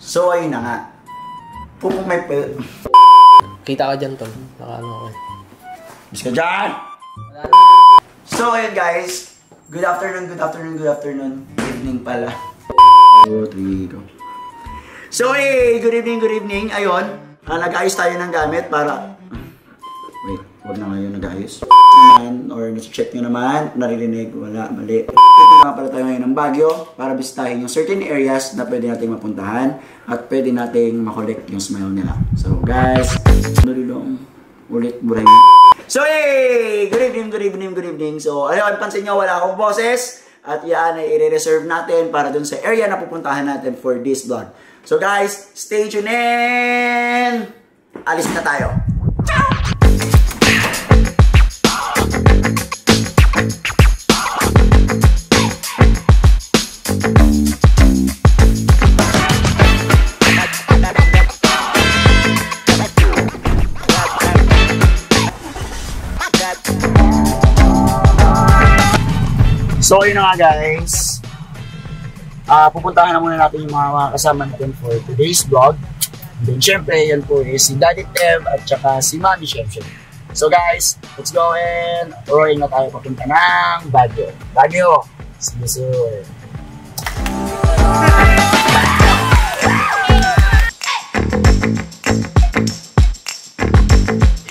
So ayun na nga. Pupong may Kita ka dyan, Tol. Nakaano ako. Bis ka dyan! So ayun guys. Good afternoon, good afternoon, good afternoon. Good evening pala. 2, 3, go. So hey, good evening. Ayun. Nag-ayos tayo ng gamit para... Wait, huwag na ngayon nag-ayos. Naman, or nasa-check nyo naman, naririnig, wala, mali. Ito na pala tayo ngayon ng Baguio para bisitahin yung certain areas na pwede nating mapuntahan at pwede nating makolect yung smile nila. So guys, nalilong ulit buray mo. So hey, good evening. So ayun, pansin nyo, wala akong boses at yan ay i-reserve natin para dun sa area na pupuntahan natin for this vlog. So guys, stay tuned in! Alis na tayo! So yun na nga guys, pupuntahan na muna natin yung mga kasama natin for today's vlog. And then syempre, yan po is si Daddy Tev at saka si Mami Shemshem. So guys, let's go and rolling na tayo papunta ng Baguio. Baguio! See you soon!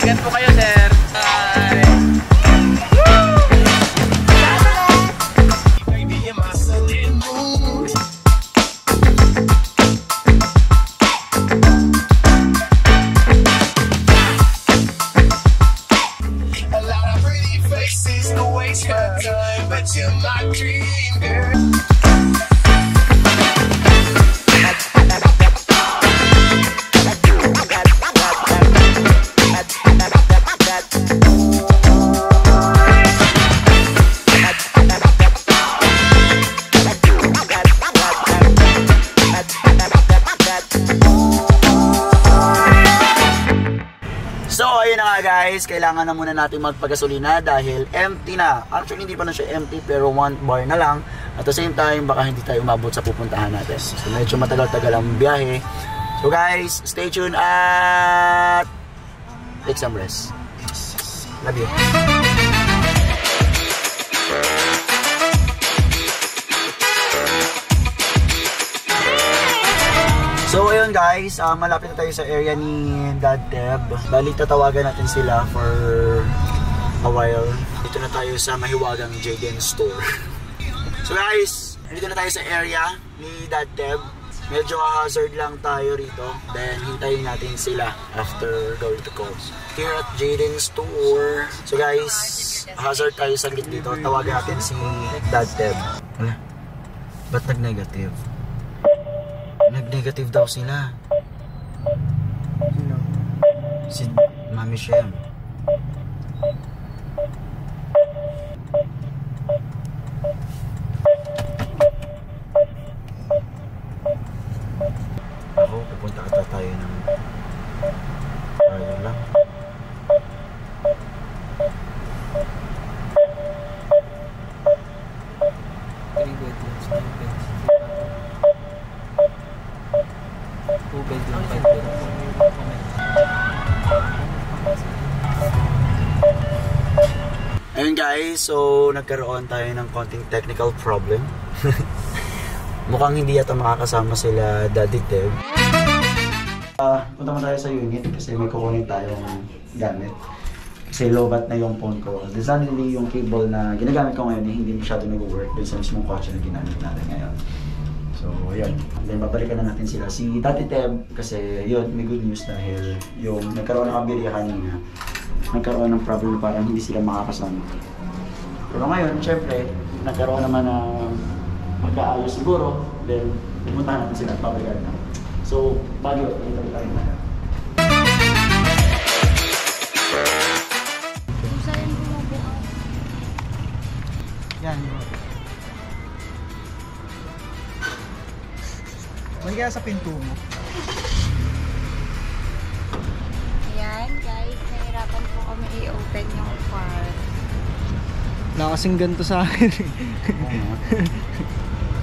Ingat po kayo, sir. Bye! But you're my dream girl. So ayun na nga guys, kailangan na muna natin magpagasolina dahil empty na. Actually hindi pa na siya empty pero 1 bar na lang. At the same time baka hindi tayo umabot sa pupuntahan natin. So medyo matagal-tagal ang biyahe. So guys, stay tuned at take some rest. Love you. So ayun guys, malapit na tayo sa area ni Dad Teb. Bali tatawagan natin sila for a while. Dito na tayo sa mahiwagang Jaden Store. So guys, dito na tayo sa area ni Dad Teb. Medyo hazard lang tayo rito. Then hintayin natin sila after going to calls. Here at Jaden Store. So guys, hazard tayo saglit dito. Tawagan natin si Dad Teb. Wala. Ba't nag-negative? Nag-negative daw sila. Sino? Si Mami Shem. Ako, pupunta ata tayo ng ayun lang. Ayun guys, so nagkaroon tayo ng konting technical problem. Mukhang hindi yata makakasama sila Daddy Tev. Punta mo tayo sa unit kasi may kukunin tayong gamit. Kasi low-bat na yung phone ko. Suddenly yung cable na ginagamit ko ngayon hindi masyado nag-work dun sa mismong kotse na ginamit natin ngayon. So ayun, then babalikan na natin sila. Si Daddy Tev kasi yun, may good news dahil yung nagkaroon ng abirya kanina. Nagkaroon ng problem parang hindi sila makakasama. Pero ngayon, syempre, nagkaroon naman ng magkaayos siguro. Then, pumuntahan natin sila at pabalikan na. So, Baguio, ito tayo na. Yan. May kaya sa pinto mo. Ayan guys, nahirapan po kami i-open yung file. Wala kasing ganito sa akin.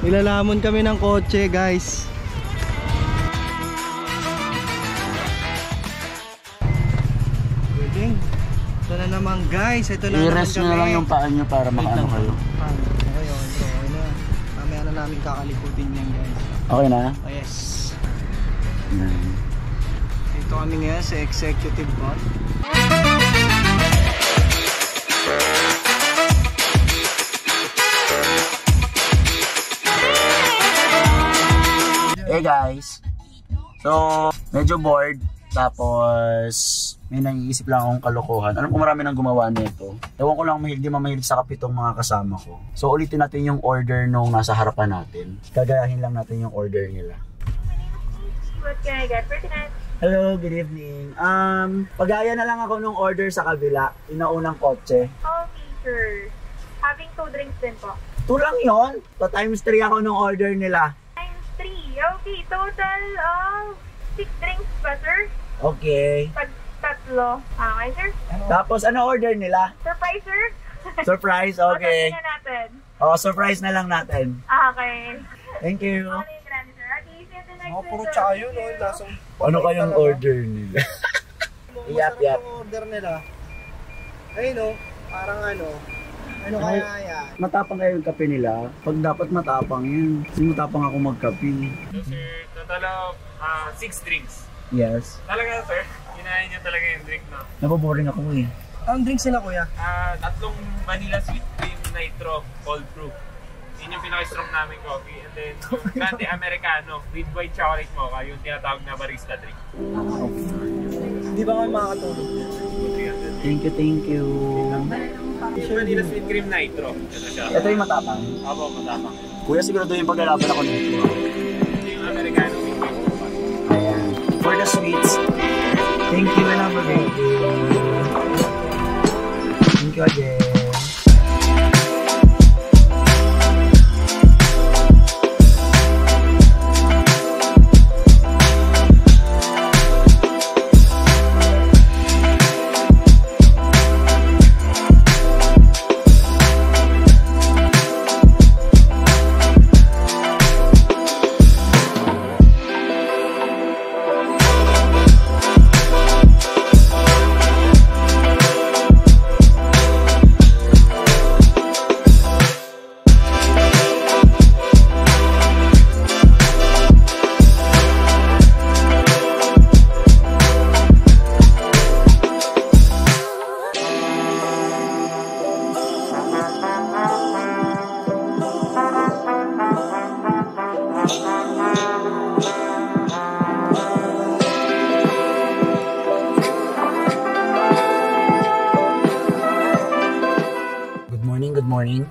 Nilalamon kami ng kotse guys. naman guys, ito na naman I-rest nyo na lang yung paa nyo para makaano kayo. Okay, okay na. Mamaya na namin kakalikutin yan guys. Okay na? Oh, yes. Yan. Ito kami ngayon sa executive bot. Hey guys, so medyo bored, tapos may naiisip lang akong kalokohan. Alam ko marami nang gumawa nito. Ewan ko lang di mahilig sa kapitong mga kasama ko. So ulitin natin yung order nung nasa harapan natin. Gagayahin lang natin yung order nila. What can I get for tonight? Hello, good evening. Pagaya na lang ako nung order sa kabila, inaunang kotse. Okay, sir. Having 2 drinks din po. 2 lang yon. So times 3 ako nung order nila. Times 3. Okay, total of 6 drinks ba, sir? Okay. Pag 3. Okay, sir? Tapos ano order nila? Surprise, sir? Surprise, okay. Tingnan natin. Oh, surprise na lang natin. Okay. Thank you. Okay, grabe, sir. Okay, see you the next Mga puro week, sir. tsayo, no? Lasang Ano kayang order nila? Yap, yap. Masarap yung order nila. Ayun, no? Parang ano kaya yan? Matapang kayo yung kape nila. Pag dapat matapang yun. Kasi matapang ako magkape. So sir, total of 6 drinks. Yes. Talaga sir, kinain niyo talaga yung drink na. Naboboring ako eh. Anong drinks nila kuya? 3 vanilla sweet cream nitro cold brew. Yun yung pinaka-strong namin coffee. And then, grande americano with white chocolate mocha, yung tinatawag na barista drink. Hindi ba kayo makakatulog? Thank you, thank you. Yung vanilla sweet cream nitro. Ito siya. Ito yung matapang. Opo, matapang. Kuya, siguro doon yung paglalaban ako nito. Ito yung americano with white mocha. Ayan. For the sweets. Thank you, and have a great day. Thank you again. Good morning.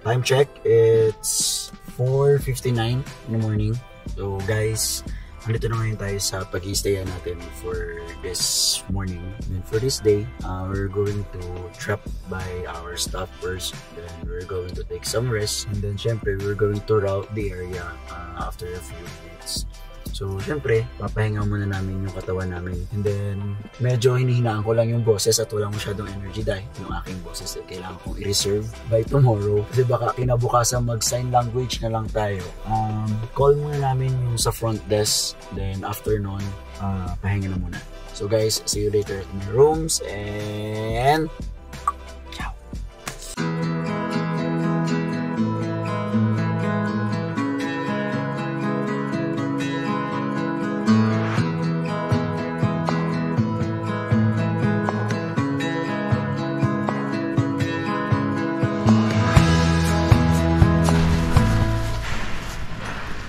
Time check, it's 4:59 in the morning. So guys, nandito na ngayon tayo sa pag-i-stayan natin for this morning. And for this day, we're going to drop by our stuff first. Then we're going to take some rest. And then syempre, we're going to route the area after a few minutes. So, syempre, papahinga muna namin yung katawan namin. And then, medyo hinihinaan ko lang yung boses at walang masyadong energy dahil yung aking boses ay kailangan kong i-reserve by tomorrow. Kasi baka kinabukasan mag-sign language na lang tayo. Call muna namin yung sa front desk. Then, after nun, pahinga na muna. So guys, see you later at my rooms and ciao!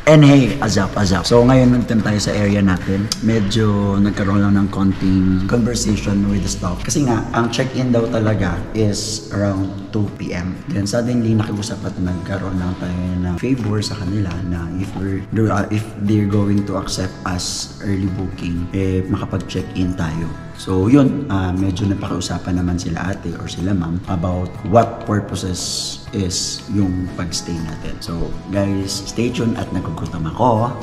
And hey, azap. So ngayon nandun tayo sa area natin. Medyo nagkaroon lang ng konting conversation with the staff. Kasi nga, ang check-in daw talaga is around 2 p.m. Then suddenly nakiusap at nagkaroon lang tayo ng favor sa kanila na if they're going to accept us early booking, makapag-check-in tayo. So yun, medyo napakiusapan naman sila ate or sila ma'am about what purposes is yung pagstay natin. So guys, stay tuned at nagugutom ako.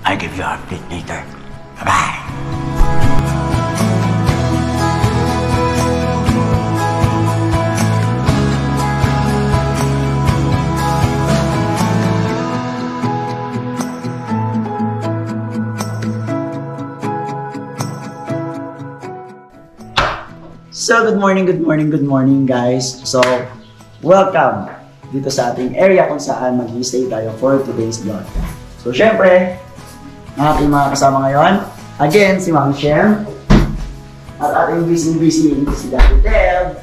I'll give you an update later. Bye-bye! So, good morning guys. So, welcome dito sa ating area kung saan mag-stay tayo for today's vlog. So, syempre, ang ating mga kasama ngayon, again, si Ma'am Shem, at ating busy si Daddy Tel,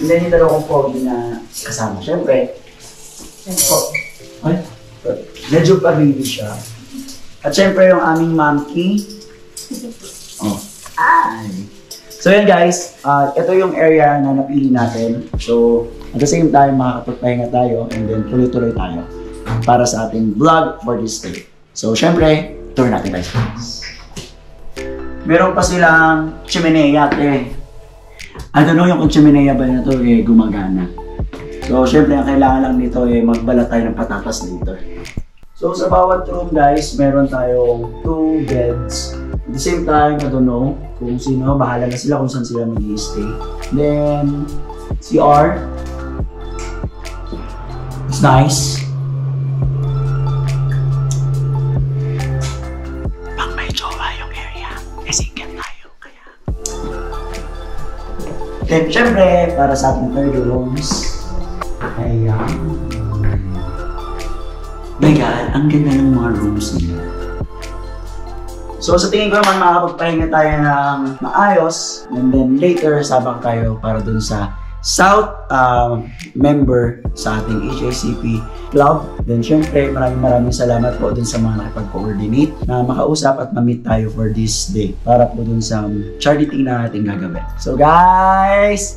and then yung dalawang pogi na kasama. Syempre, medyo pa-baby siya. At syempre, yung aming Momky. So yan guys, ito yung area na napili natin. So at the same time, makakapagpahinga tayo and then tuloy-tuloy tayo para sa ating vlog for this day. So syempre, tour natin guys. Meron pa silang chimenea I don't know yung kung chimenea ba na ito gumagana. So syempre, ang kailangan lang nito magbalat tayo ng patatas later. So sa bawat room guys, meron tayong 2 beds. At the same time, I don't know kung sino, bahala na sila kung saan sila mag-i-stay. Then, CR. It's nice. Pang may jowa yung area, single tayo kaya. Then, syempre, para sa ating third rooms, ayan. My God, ang ganda ng mga rooms nila. So sa tingin ko naman makakapagpahinga tayo ng maayos and then later sabang tayo para dun sa South member sa ating HACP Club. Then syempre maraming salamat po dun sa mga nakipag-coordinate na makausap at ma-meet tayo for this day para po dun sa charity na ating gagawin. So guys!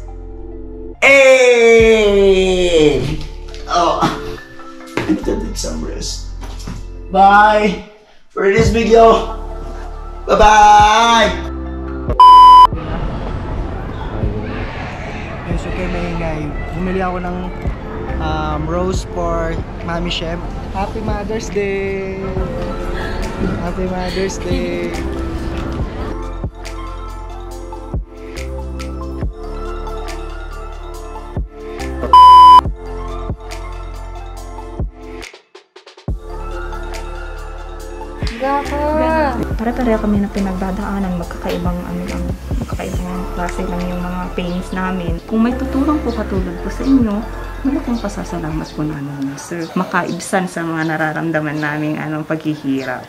Hey! Oh! I need to take some rest. Bye! For this video! Bye-bye! Okay, so kay Maingay, bumili ako ng rose for Mami Shem. Happy Mother's Day! Happy Mother's Day! Pare-pareho kami na pinagdadaanan, magkakaibang klase lang yung mga pains namin. Kung may tutulong po katulad po sa inyo, malaking pasasalamat po namin, sir. Makaibsan sa mga nararamdaman naming paghihirap.